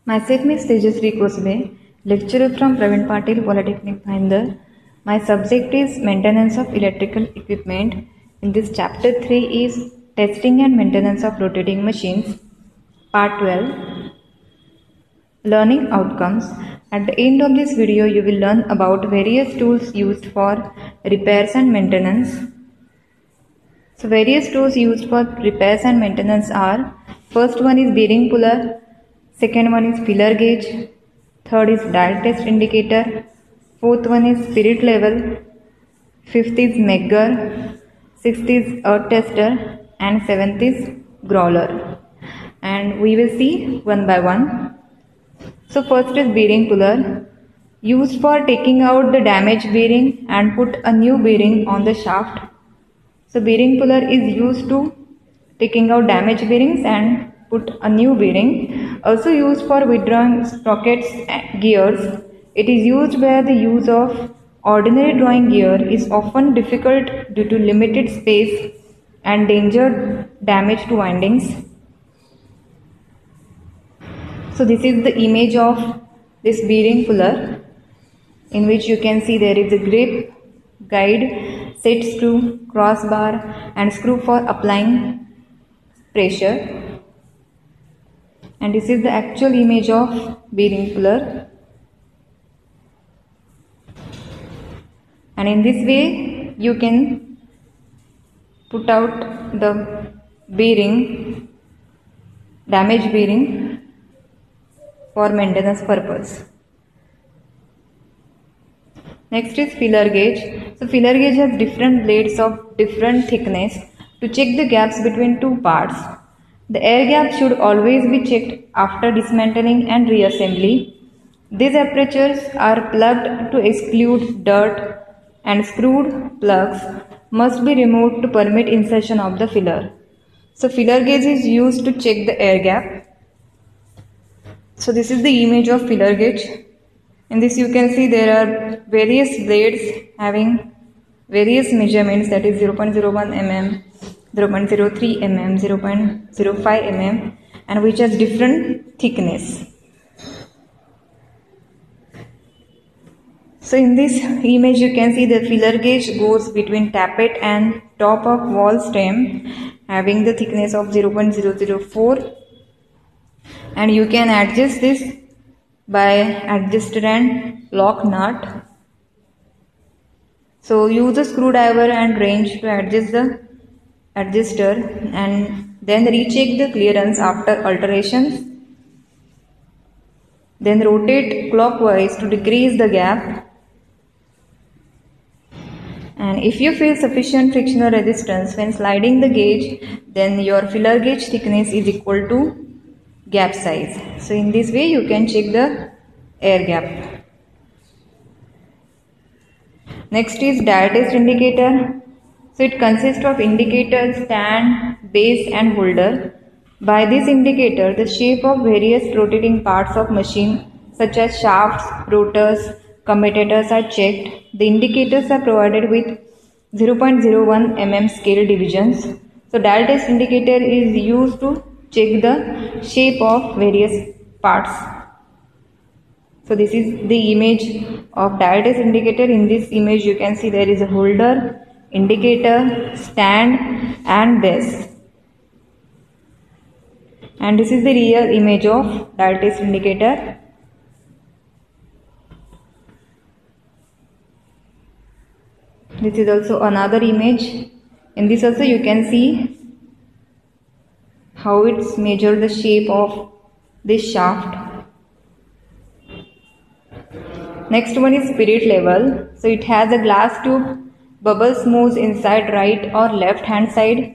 Myself is Tejasri Kosbe, lecturer from Praveen Patil Polytechnic Bhayandar. My subject is maintenance of electrical equipment. In this chapter 3 is testing and maintenance of rotating machines. Part 12, learning outcomes. At the end of this video you will learn about various tools used for repairs and maintenance. So various tools used for repairs and maintenance are: first one is bearing puller, second one is feeler gauge, third is dial test indicator, fourth one is spirit level, fifth is Megger, sixth is earth tester, and seventh is growler. And we will see one by one. So first is bearing puller, used for taking out the damaged bearing and put a new bearing on the shaft. So bearing puller is used to taking out damaged bearings and put a new bearing. Also used for withdrawing sprockets gears. It is used where the use of ordinary drawing gear is often difficult due to limited space and danger damage to windings. So this is the image of this bearing puller, in which you can see there is a grip, guide, set screw, crossbar and screw for applying pressure. And this is the actual image of bearing puller. And in this way you can put out the bearing, damaged bearing, for maintenance purpose. Next is feeler gauge. So feeler gauge has different blades of different thickness to check the gaps between two parts. The air gap should always be checked after dismantling and reassembly. These apertures are plugged to exclude dirt, and screwed plugs must be removed to permit insertion of the filler. So feeler gauge is used to check the air gap. So this is the image of feeler gauge. In this you can see there are various blades having various measurements, that is 0.01 mm, 0.03 mm, 0.05 mm, and which has different thickness. So in this image you can see the feeler gauge goes between tappet and top of wall stem, having the thickness of 0.004, and you can adjust this by adjuster and lock nut. So use a screwdriver and wrench to adjust the adjuster and then recheck the clearance after alterations. Then rotate clockwise to decrease the gap. And if you feel sufficient frictional resistance when sliding the gauge, then your feeler gauge thickness is equal to gap size. So in this way you can check the air gap. Next is dial test indicator. So it consists of indicator, stand, base and holder. By this indicator, the shape of various rotating parts of machine such as shafts, rotors, commutators are checked. The indicators are provided with 0.01 mm scale divisions. So dial test indicator is used to check the shape of various parts. So this is the image of dial test indicator. In this image you can see there is a holder, indicator, stand and base. And this is the real image of dial test indicator. This is also another image. In this also you can see how it's measured the shape of this shaft. Next one is spirit level. So it has a glass tube, bubbles moves inside right or left hand side.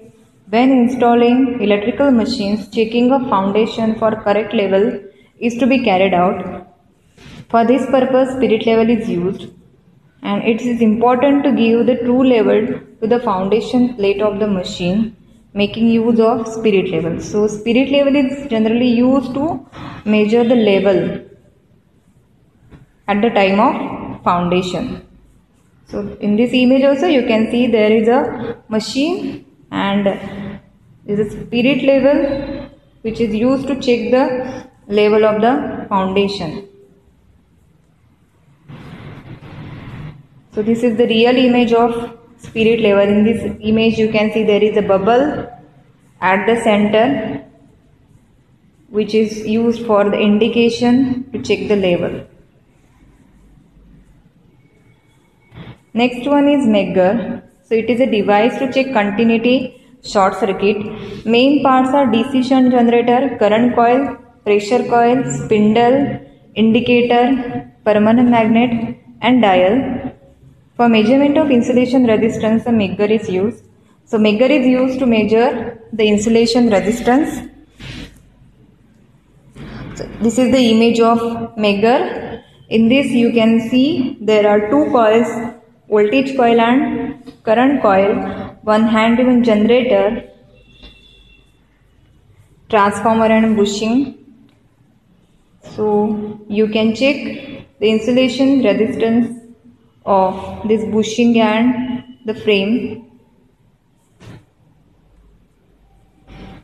When installing electrical machines, checking of foundation for correct level is to be carried out. For this purpose, spirit level is used, and it is important to give the true level to the foundation plate of the machine, making use of spirit level. So spirit level is generally used to measure the level at the time of foundation. So in this image also you can see there is a machine and there is a spirit level which is used to check the level of the foundation. So this is the real image of spirit level. In this image you can see there is a bubble at the center which is used for the indication to check the level. Next one is Megger. So it is a device to check continuity short circuit. Main parts are DC shunt generator, current coil, pressure coil, spindle, indicator, permanent magnet and dial. For measurement of insulation resistance, a Megger is used. So Megger is used to measure the insulation resistance. So this is the image of Megger. In this you can see there are two coils, voltage coil and current coil, one hand driven generator, transformer and bushing. So you can check the insulation resistance of this bushing and the frame.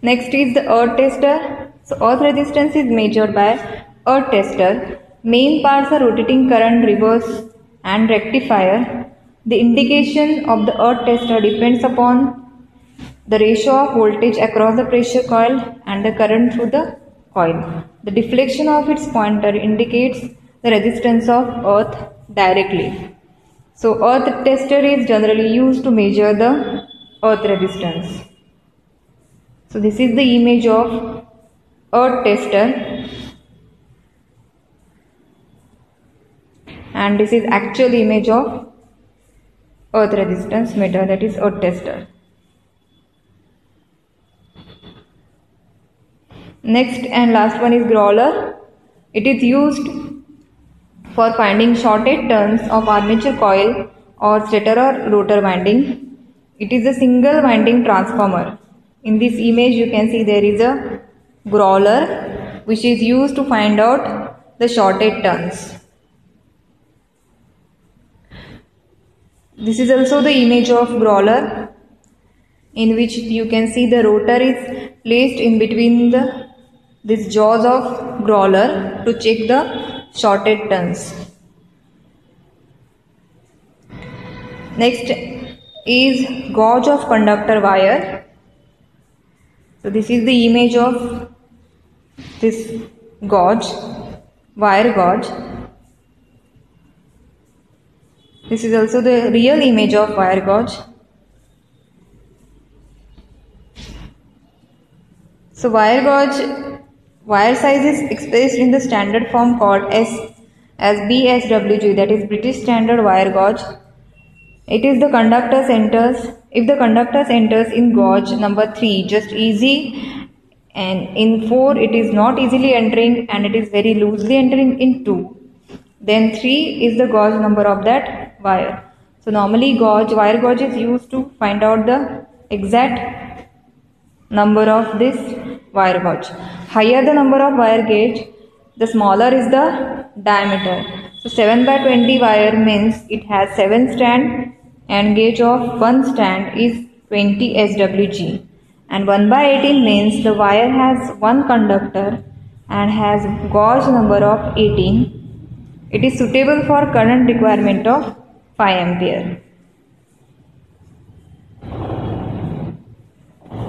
Next is the earth tester. So earth resistance is measured by earth tester. Main parts are rotating current, reverse and rectifier. The indication of the earth tester depends upon the ratio of voltage across the pressure coil and the current through the coil. The deflection of its pointer indicates the resistance of earth directly. So earth tester is generally used to measure the earth resistance. So this is the image of earth tester and this is actual image of earth resistance meter, that is earth tester. Next and last one is growler. It is used for finding shorted turns of armature coil or stator or rotor winding. It is a single winding transformer. In this image you can see there is a growler which is used to find out the shorted turns. This is also the image of growler, in which you can see the rotor is placed in between these jaws of growler to check the shorted turns. Next is gauge of conductor wire. So this is the image of this gauge, wire gauge. This is also the real image of wire gauge. So wire gauge, wire size is expressed in the standard form called as BSWG, that is British Standard Wire Gauge. It is the conductor enters. If the conductor enters in gauge number 3, just easy, and in 4 it is not easily entering and it is very loosely entering in 2. Then 3 is the gauge number of that wire. So normally wire gauge is used to find out the exact number of this wire gauge. Higher the number of wire gauge, the smaller is the diameter. So 7/20 wire means it has 7 strands and gauge of 1 strand is 20 SWG. And 1/18 means the wire has 1 conductor and has gauge number of 18. It is suitable for current requirement of 5 ampere.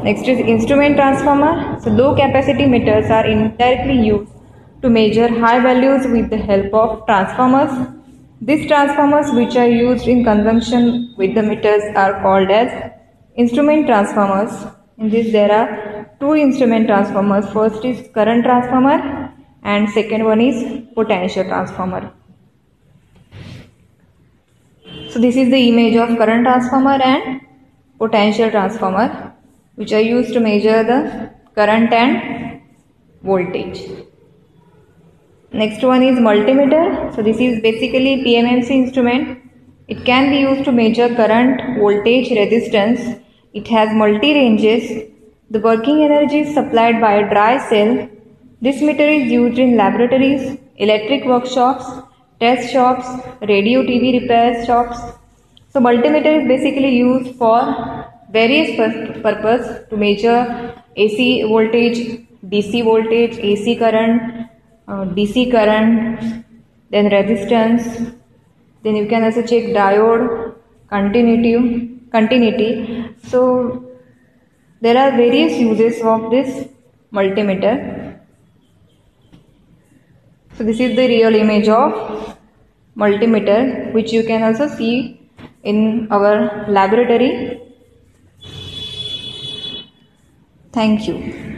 Next is instrument transformer. So low capacity meters are indirectly used to measure high values with the help of transformers. These transformers which are used in conjunction with the meters are called as instrument transformers. In this there are 2 instrument transformers. First is current transformer and second one is potential transformer. So this is the image of current transformer and potential transformer, which are used to measure the current and voltage. Next one is multimeter. So this is basically PMMC instrument. It can be used to measure current, voltage, resistance. It has multi-ranges. The working energy is supplied by a dry cell. This meter is used in laboratories, electric workshops, test shops, radio TV repair shops. So multimeter is basically used for various purpose to measure AC voltage, DC voltage, AC current, DC current, then resistance, then you can also check diode, continuity. So there are various uses of this multimeter. So this is the real image of multimeter, which you can also see in our laboratory. Thank you.